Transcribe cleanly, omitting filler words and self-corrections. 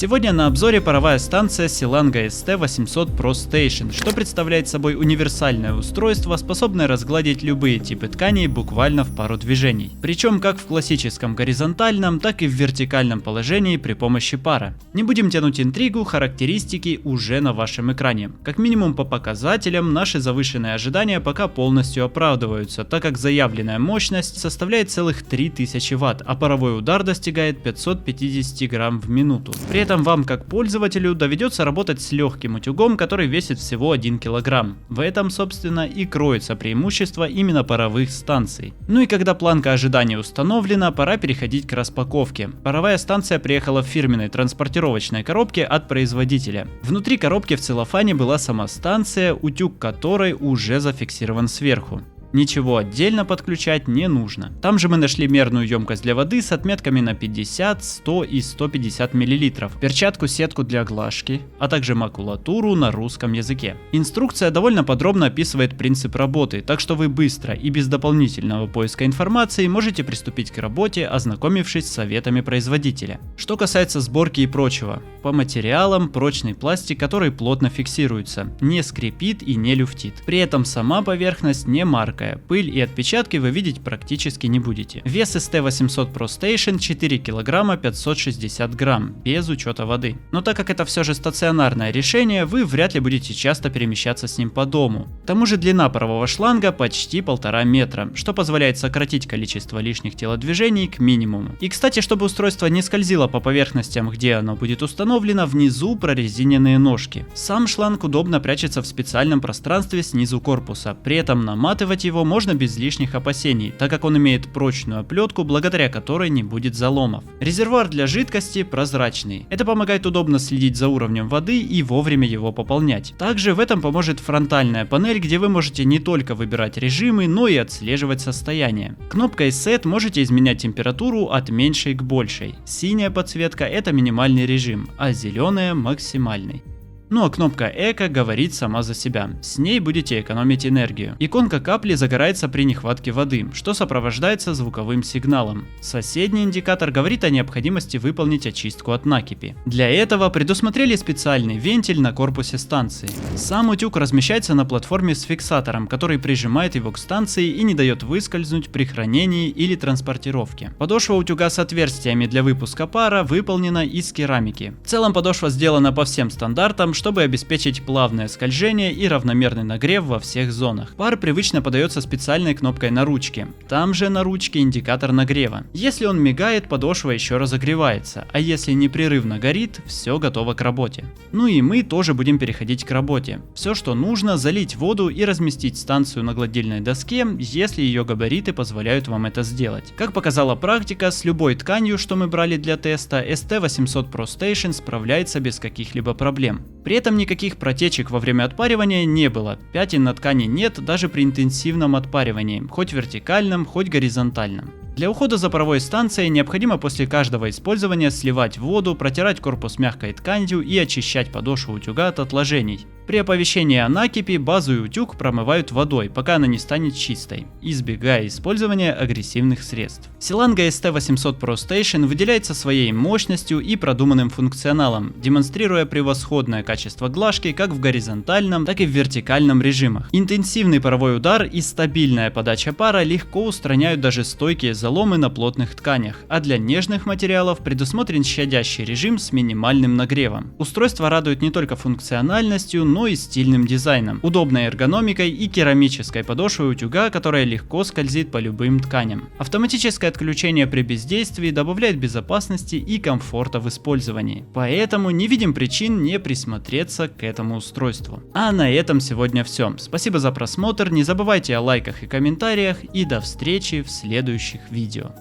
Сегодня на обзоре паровая станция Silanga ST800 Pro Station, что представляет собой универсальное устройство, способное разгладить любые типы тканей буквально в пару движений. Причем как в классическом горизонтальном, так и в вертикальном положении при помощи пара. Не будем тянуть интригу, характеристики уже на вашем экране. Как минимум по показателям наши завышенные ожидания пока полностью оправдываются, так как заявленная мощность составляет целых 3000 Вт, а паровой удар достигает 550 грамм в минуту. При этом вам как пользователю доведется работать с легким утюгом, который весит всего 1 кг. В этом собственно и кроется преимущество именно паровых станций. Ну и когда планка ожидания установлена, пора переходить к распаковке. Паровая станция приехала в фирменной транспортировочной коробке от производителя. Внутри коробки в целлофане была сама станция, утюг которой уже зафиксирован сверху. Ничего отдельно подключать не нужно. Там же мы нашли мерную емкость для воды с отметками на 50, 100 и 150 мл, перчатку-сетку для глажки, а также макулатуру на русском языке. Инструкция довольно подробно описывает принцип работы, так что вы быстро и без дополнительного поиска информации можете приступить к работе, ознакомившись с советами производителя. Что касается сборки и прочего, по материалам прочный пластик, который плотно фиксируется, не скрипит и не люфтит. При этом сама поверхность не маркая. Пыль и отпечатки вы видеть практически не будете. Вес ST800 Pro Station 4 кг 560 грамм, без учета воды. Но так как это все же стационарное решение, вы вряд ли будете часто перемещаться с ним по дому. К тому же длина парового шланга почти 1,5 метра, что позволяет сократить количество лишних телодвижений к минимуму. И кстати, чтобы устройство не скользило по поверхностям, где оно будет установлено, внизу прорезиненные ножки. Сам шланг удобно прячется в специальном пространстве снизу корпуса, при этом наматывать его можно без лишних опасений, так как он имеет прочную оплетку, благодаря которой не будет заломов. Резервуар для жидкости прозрачный. Это помогает удобно следить за уровнем воды и вовремя его пополнять. Также в этом поможет фронтальная панель, где вы можете не только выбирать режимы, но и отслеживать состояние. Кнопкой Set можете изменять температуру от меньшей к большей. Синяя подсветка — это минимальный режим, а зеленая — максимальный. Ну а кнопка Эко говорит сама за себя, с ней будете экономить энергию. Иконка капли загорается при нехватке воды, что сопровождается звуковым сигналом. Соседний индикатор говорит о необходимости выполнить очистку от накипи. Для этого предусмотрели специальный вентиль на корпусе станции. Сам утюг размещается на платформе с фиксатором, который прижимает его к станции и не дает выскользнуть при хранении или транспортировке. Подошва утюга с отверстиями для выпуска пара выполнена из керамики. В целом подошва сделана по всем стандартам, чтобы обеспечить плавное скольжение и равномерный нагрев во всех зонах. Пар привычно подается специальной кнопкой на ручке. Там же на ручке индикатор нагрева. Если он мигает, подошва еще разогревается, а если непрерывно горит, все готово к работе. Ну и мы тоже будем переходить к работе. Все, что нужно, залить воду и разместить станцию на гладильной доске, если ее габариты позволяют вам это сделать. Как показала практика, с любой тканью, что мы брали для теста, ST800 Pro Station справляется без каких-либо проблем. При этом никаких протечек во время отпаривания не было, пятен на ткани нет даже при интенсивном отпаривании, хоть вертикальном, хоть горизонтальном. Для ухода за паровой станцией необходимо после каждого использования сливать воду, протирать корпус мягкой тканью и очищать подошву утюга от отложений. При оповещении о накипи базу и утюг промывают водой, пока она не станет чистой, избегая использования агрессивных средств. Silanga ST800 Pro Station выделяется своей мощностью и продуманным функционалом, демонстрируя превосходное качество глажки как в горизонтальном, так и в вертикальном режимах. Интенсивный паровой удар и стабильная подача пара легко устраняют даже стойкие заломы на плотных тканях, а для нежных материалов предусмотрен щадящий режим с минимальным нагревом. Устройство радует не только функциональностью, но и стильным дизайном, удобной эргономикой и керамической подошвой утюга, которая легко скользит по любым тканям. Автоматическое отключение при бездействии добавляет безопасности и комфорта в использовании. Поэтому не видим причин не присмотреться к этому устройству. А на этом сегодня все. Спасибо за просмотр, не забывайте о лайках и комментариях, и до встречи в следующих видео.